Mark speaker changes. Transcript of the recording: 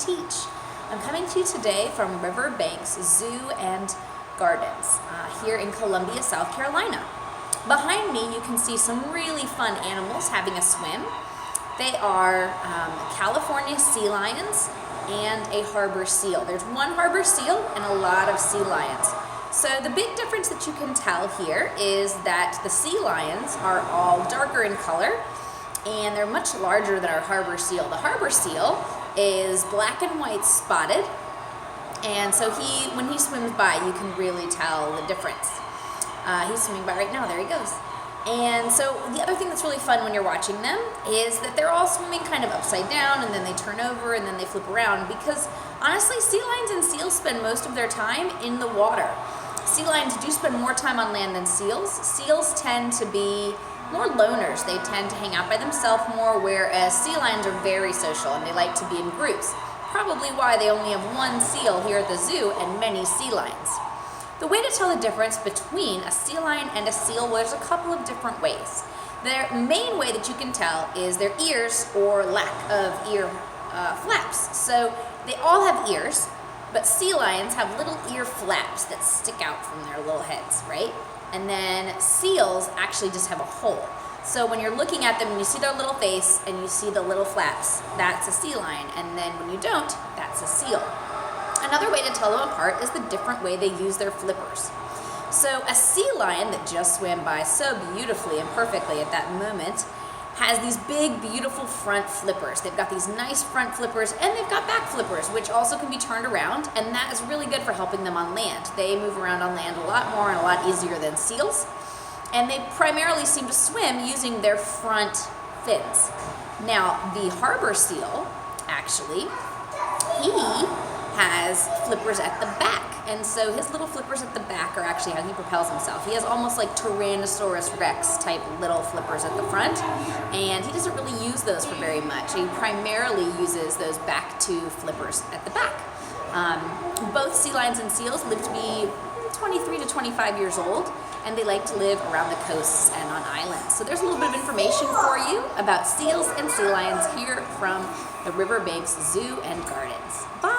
Speaker 1: teach. I'm coming to you today from Riverbanks Zoo and Gardens here in Columbia, South Carolina. Behind me you can see some really fun animals having a swim. They are California sea lions and a harbor seal. There's one harbor seal and a lot of sea lions. So the big difference that you can tell here is that the sea lions are all darker in color and they're much larger than our harbor seal. The harbor seal is black and white spotted, and so when he swims by, you can really tell the difference. He's swimming by right now, there he goes. And so the other thing that's really fun when you're watching them is that they're all swimming kind of upside down, and then they turn over and then they flip around, because honestly sea lions and seals spend most of their time in the water. Sea lions do spend more time on land than seals. Seals tend to be more loners. They tend to hang out by themselves more, whereas sea lions are very social and they like to be in groups. Probably why they only have one seal here at the zoo and many sea lions. The way to tell the difference between a sea lion and a seal, well, there's a couple of different ways. The main way that you can tell is their ears or lack of ear flaps. So they all have ears, but sea lions have little ear flaps that stick out from their little heads, right? And then seals actually just have a hole. So when you're looking at them and you see their little face and you see the little flaps, that's a sea lion. And then when you don't, that's a seal. Another way to tell them apart is the different way they use their flippers. So a sea lion that just swam by so beautifully and perfectly at that moment has these big, beautiful front flippers. They've got these nice front flippers, and they've got back flippers, which also can be turned around, and that is really good for helping them on land. They move around on land a lot more and a lot easier than seals, and they primarily seem to swim using their front fins. Now, the harbor seal, actually, he has flippers at the back. And so his little flippers at the back are actually how he propels himself. He has almost like Tyrannosaurus Rex type little flippers at the front, and he doesn't really use those for very much. He primarily uses those back two flippers at the back. Both sea lions and seals live to be 23 to 25 years old, and they like to live around the coasts and on islands. So there's a little bit of information for you about seals and sea lions here from the Riverbanks Zoo and Gardens. Bye!